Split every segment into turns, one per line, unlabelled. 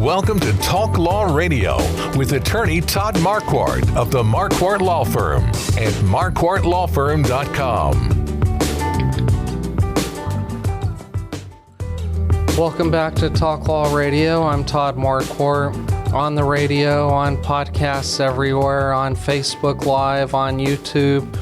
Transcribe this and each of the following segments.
Welcome to Talk Law Radio with attorney Todd Marquardt of the Marquardt Law Firm at marquardtlawfirm.com.
Welcome back to Talk Law Radio. I'm Todd Marquardt, on the radio, on podcasts everywhere, on Facebook Live, on YouTube,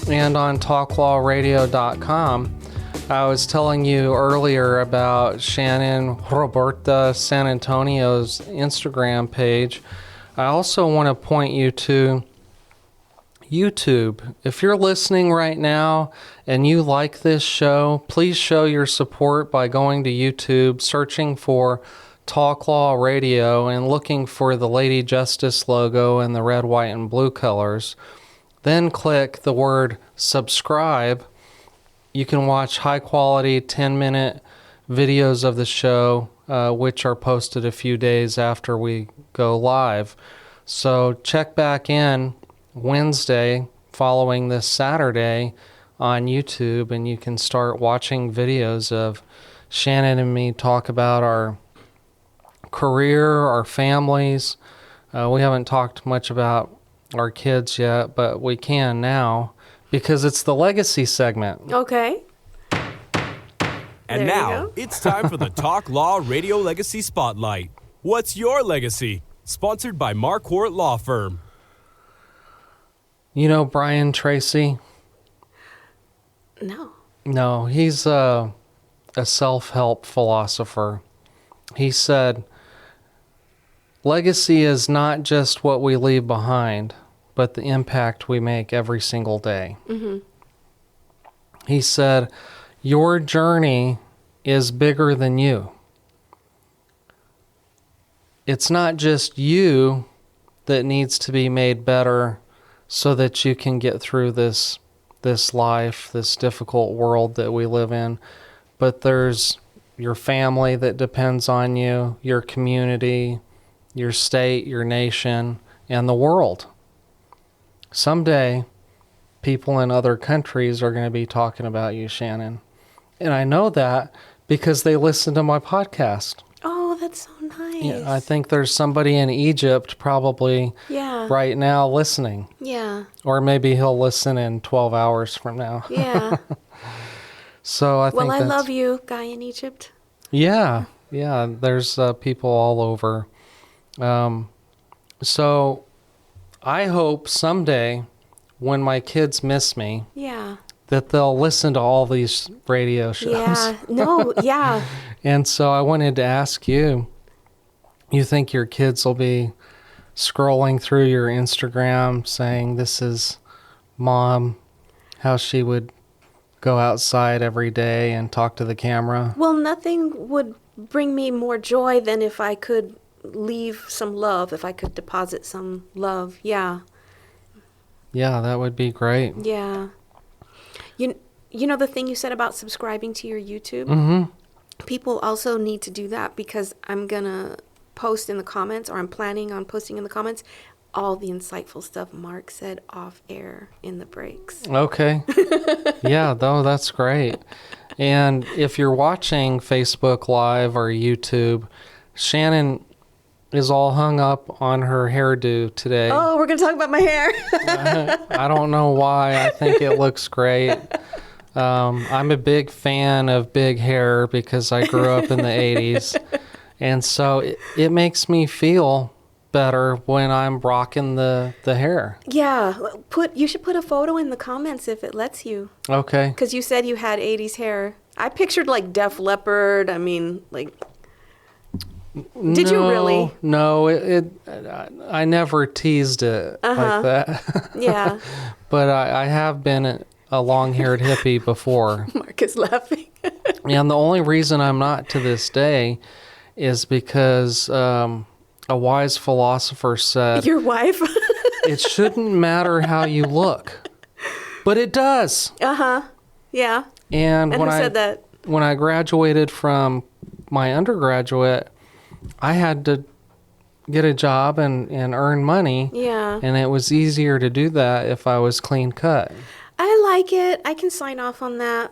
and on talklawradio.com. I was telling you earlier about Shannon Roberta San Antonio's Instagram page. I also want to point you to YouTube. If you're listening right now and you like this show, please show your support by going to YouTube, searching for Talk Law Radio, and looking for the Lady Justice logo in the red, white, and blue colors. Then click the word subscribe. You can watch high-quality 10-minute videos of the show, which are posted a few days after we go live. So check back in Wednesday following this Saturday on YouTube, and you can start watching videos of Shannon and me talk about our career, our families. We haven't talked much about our kids yet, but we can now because it's the legacy segment.
Okay.
And now it's time for the Talk Law Radio Legacy Spotlight. What's your legacy? Sponsored by Marquardt Law Firm.
You know Brian Tracy?
No.
No, he's a self-help philosopher. He said, legacy is not just what we leave behind, but the impact we make every single day. Mm-hmm. He said, your journey is bigger than you. It's not just you that needs to be made better so that you can get through this life, this difficult world that we live in, but there's your family that depends on you, your community, your state, your nation, and the world. Someday, people in other countries are going to be talking about you, Shannon. And I know that because they listen to my podcast.
Oh, that's so nice.
Yeah, I think there's somebody in Egypt probably right now listening.
Yeah.
Or maybe he'll listen in 12 hours from now.
Yeah.
So I think
I love you, guy in Egypt.
Yeah. There's people all over. So I hope someday when my kids miss me, that they'll listen to all these radio shows.
Yeah. No. Yeah.
And so I wanted to ask you, you think your kids will be scrolling through your Instagram saying, this is Mom, how she would go outside every day and talk to the camera?
Well, nothing would bring me more joy than if I could leave some love, if I could deposit some love. Yeah.
Yeah, that would be great.
Yeah. You know the thing you said about subscribing to your YouTube?
Mm-hmm.
People also need to do that because I'm going to post in the comments, or I'm planning on posting in the comments, all the insightful stuff Mark said off air in the breaks.
Okay. Yeah, though, that's great. And if you're watching Facebook Live or YouTube, Shannon is all hung up on her hairdo today.
Oh, we're going to talk about my hair.
I don't know why. I think it looks great. I'm a big fan of big hair because I grew up in the 80s. And so it makes me feel better when I'm rocking the hair.
Yeah. You should put a photo in the comments if it lets you.
Okay.
Because you said you had 80s hair. I pictured like Def Leppard. I mean, like... Did you really?
No, I never teased it like that.
Yeah.
But I have been a long-haired hippie before.
Mark is laughing.
And the only reason I'm not to this day is because a wise philosopher said...
Your wife?
It shouldn't matter how you look, but it does.
Uh-huh. Yeah.
And
who said that?
When I graduated from my undergraduate, I had to get a job and earn money.
Yeah.
And it was easier to do that if I was clean cut.
I like it. I can sign off on that.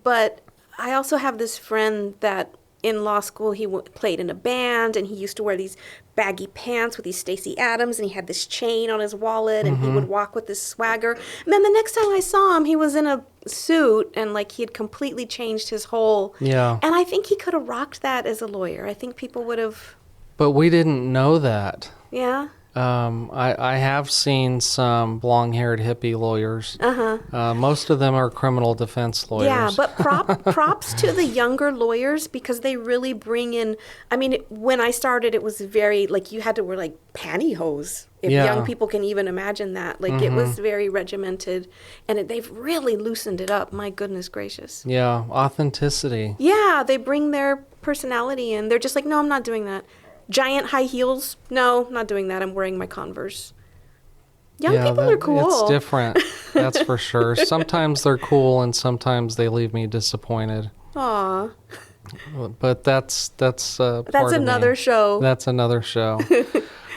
But I also have this friend that in law school, he played in a band, and he used to wear these baggy pants with these Stacey Adams, and he had this chain on his wallet, and he would walk with this swagger. And then the next time I saw him, he was in a suit, and like he had completely changed his whole.
Yeah.
And I think he could have rocked that as a lawyer. I think people would have.
But we didn't know that.
Yeah.
I have seen some long-haired hippie lawyers. Most of them are criminal defense lawyers.
Yeah, but props to the younger lawyers, because they really bring in. I mean, when I started, it was very like you had to wear like pantyhose. If young people can even imagine that, like it was very regimented, and they've really loosened it up. My goodness gracious.
Yeah, authenticity.
Yeah, they bring their personality in. They're just like, no, I'm not doing that. Giant high heels? No, not doing that. I'm wearing my Converse. Young people are cool.
It's different, that's for sure. Sometimes they're cool, and sometimes they leave me disappointed.
Aw.
But that's
another show.
That's another show.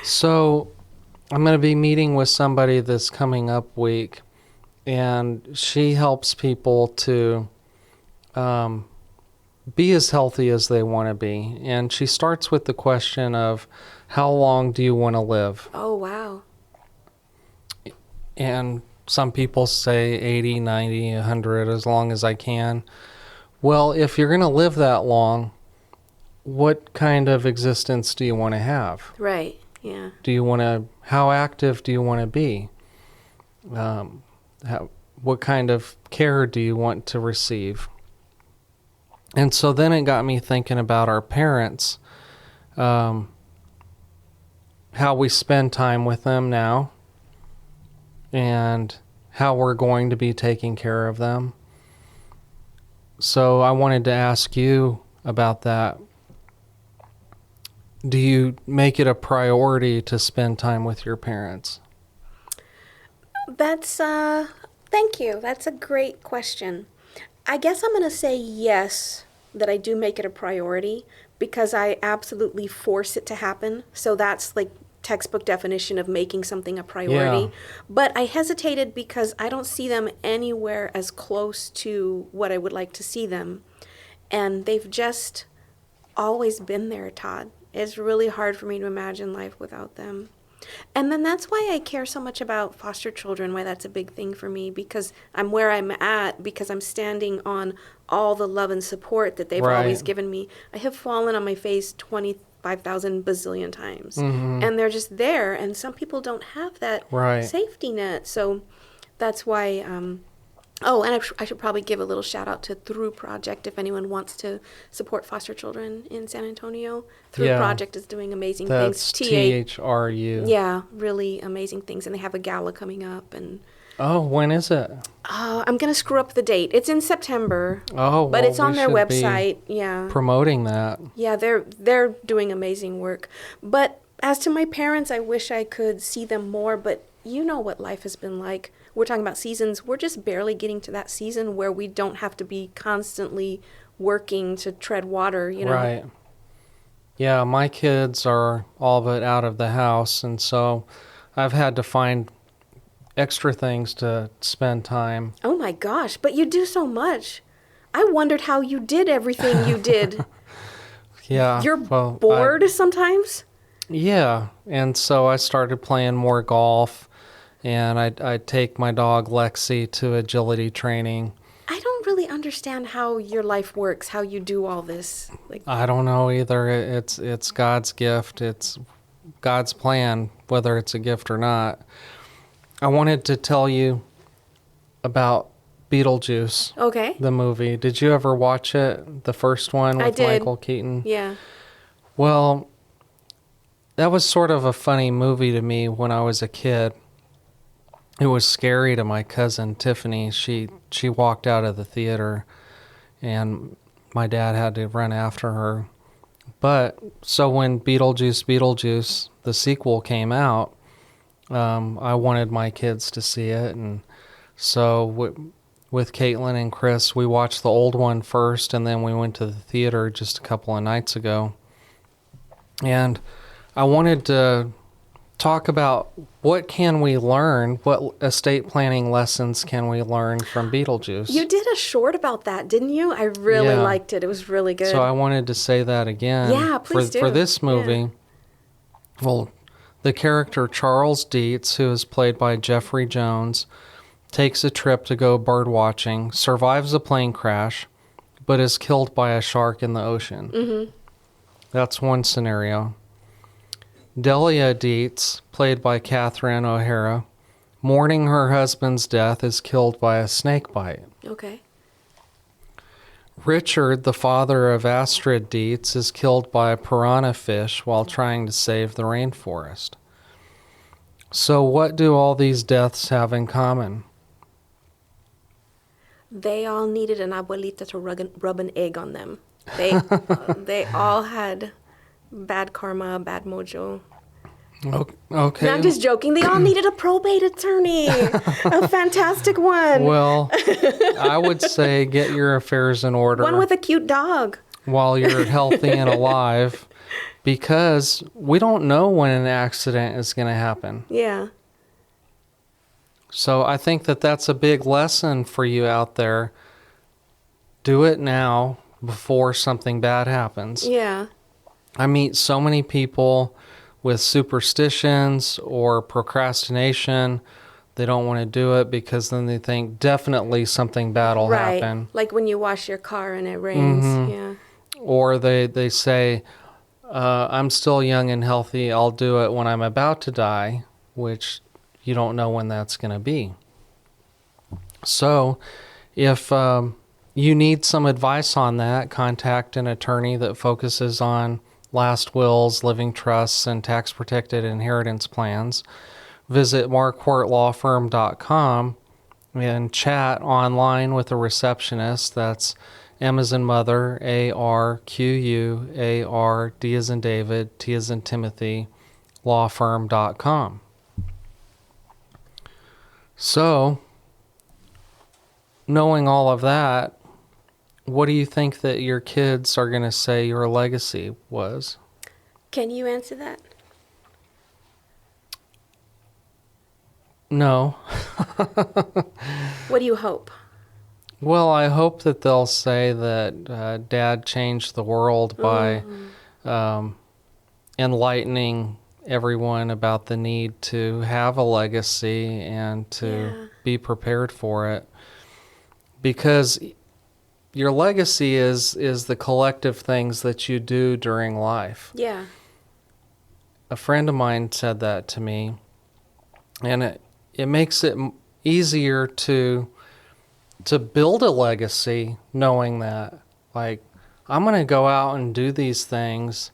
So I'm going to be meeting with somebody this coming up week, and she helps people to be as healthy as they want to be. And she starts with the question of, how long do you want to live?
Oh, wow.
And some people say 80, 90, 100, as long as I can. Well, if you're going to live that long, what kind of existence do you want to have?
Right, yeah.
How active do you want to be? What kind of care do you want to receive? And so then it got me thinking about our parents, how we spend time with them now, and how we're going to be taking care of them. So I wanted to ask you about that. Do you make it a priority to spend time with your parents?
Thank you. That's a great question. I guess I'm going to say yes, that I do make it a priority, because I absolutely force it to happen. So that's like textbook definition of making something a priority.
Yeah.
But I hesitated because I don't see them anywhere as close to what I would like to see them. And they've just always been there, Todd. It's really hard for me to imagine life without them. And then that's why I care so much about foster children, why that's a big thing for me, because I'm where I'm at, because I'm standing on all the love and support that they've always given me. I have fallen on my face 25,000 bazillion times, and they're just there, and some people don't have that safety net. So that's why... Oh, and I should probably give a little shout out to Through Project if anyone wants to support foster children in San Antonio. Through Project is doing amazing things.
That's THRU.
Yeah, really amazing things. And they have a gala coming up. And
oh, when is it?
I'm going to screw up the date. It's in September.
Oh,
but it's on their
should
website.
Be promoting that.
Yeah, they're doing amazing work. But as to my parents, I wish I could see them more. But you know what life has been like. We're talking about seasons. We're just barely getting to that season where we don't have to be constantly working to tread water, you know?
Right. Yeah, my kids are all but out of the house, and so I've had to find extra things to spend time.
Oh my gosh, but you do so much. I wondered how you did everything you did.
Yeah.
You're bored sometimes?
Yeah, and so I started playing more golf. And I'd take my dog Lexi to agility training.
I don't really understand how your life works, how you do all this.
I don't know either. It's God's gift. It's God's plan, whether it's a gift or not. I wanted to tell you about Beetlejuice.
Okay.
The movie. Did you ever watch it? The first one with Michael Keaton?
Yeah.
Well, that was sort of a funny movie to me when I was a kid. It was scary to my cousin Tiffany. She walked out of the theater, and my dad had to run after her. But so when Beetlejuice, the sequel came out, I wanted my kids to see it, and so with Caitlin and Chris, we watched the old one first, and then we went to the theater just a couple of nights ago. And I wanted to talk about what can we learn, what estate planning lessons can we learn from Beetlejuice.
You did a short about that, didn't you? I really liked it. It was really good.
So I wanted to say that again.
Yeah, please do.
For this movie, well, the character Charles Dietz, who is played by Jeffrey Jones, takes a trip to go bird watching, survives a plane crash, but is killed by a shark in the ocean. Mm-hmm. That's one scenario. Delia Dietz, played by Catherine O'Hara, mourning her husband's death, is killed by a snake bite.
Okay.
Richard, the father of Astrid Dietz, is killed by a piranha fish while trying to save the rainforest. So what do all these deaths have in common?
They all needed an abuelita to rub an egg on them. They all had bad karma, bad mojo.
Okay.
No, I'm just joking. They all needed a probate attorney. A fantastic one.
Well, I would say get your affairs in order.
One with a cute dog.
While you're healthy and alive, because we don't know when an accident is going to happen.
Yeah.
So I think that that's a big lesson for you out there. Do it now before something bad happens.
Yeah.
I meet so many people with superstitions or procrastination. They don't want to do it because then they think definitely something bad will happen.
Like when you wash your car and it rains.
Mm-hmm.
Yeah.
Or they say, I'm still young and healthy. I'll do it when I'm about to die, which you don't know when that's going to be. So if you need some advice on that, contact an attorney that focuses on last wills, living trusts, and tax-protected inheritance plans. Visit marquardtlawfirm.com and chat online with a receptionist. That's M as in mother, ARQUAR, D as in David, T as in Timothy, lawfirm.com. So, knowing all of that, what do you think that your kids are going to say your legacy was?
Can you answer that?
No.
What do you hope?
Well, I hope that they'll say that Dad changed the world by enlightening everyone about the need to have a legacy and to be prepared for it. Because your legacy is the collective things that you do during life.
Yeah.
A friend of mine said that to me, and it makes it easier to build a legacy knowing that, like, I'm going to go out and do these things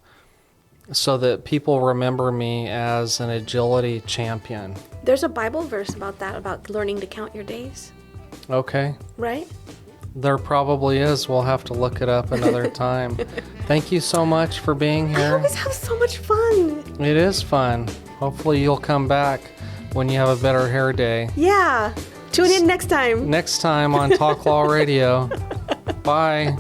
so that people remember me as an agility champion.
There's a Bible verse about that, about learning to count your days.
Okay.
Right?
There probably is. We'll have to look it up another time. Thank you so much for being here.
I always have so much fun.
It is fun. Hopefully you'll come back when you have a better hair day.
Yeah. Tune in next time.
Next time on Talk Law Radio. Bye.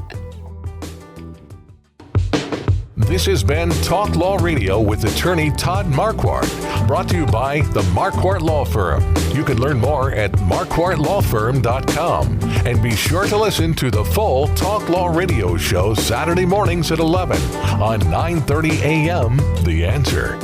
This has been Talk Law Radio with attorney Todd Marquardt, brought to you by the Marquardt Law Firm. You can learn more at marquardtlawfirm.com. And be sure to listen to the full Talk Law Radio show Saturday mornings at 11 on 9:30 a.m. The Answer.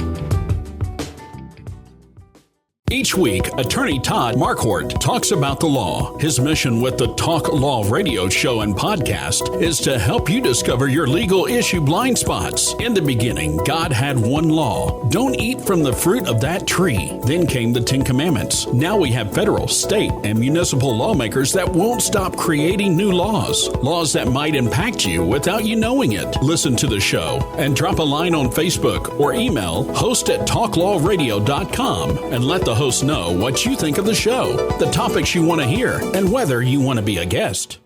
Each week, attorney Todd Marquardt talks about the law. His mission with the Talk Law Radio show and podcast is to help you discover your legal issue blind spots. In the beginning, God had one law. Don't eat from the fruit of that tree. Then came the 10 Commandments. Now we have federal, state, and municipal lawmakers that won't stop creating new laws. Laws that might impact you without you knowing it. Listen to the show and drop a line on Facebook or email host@talklawradio.com and let the host know what you think of the show, the topics you want to hear, and whether you want to be a guest.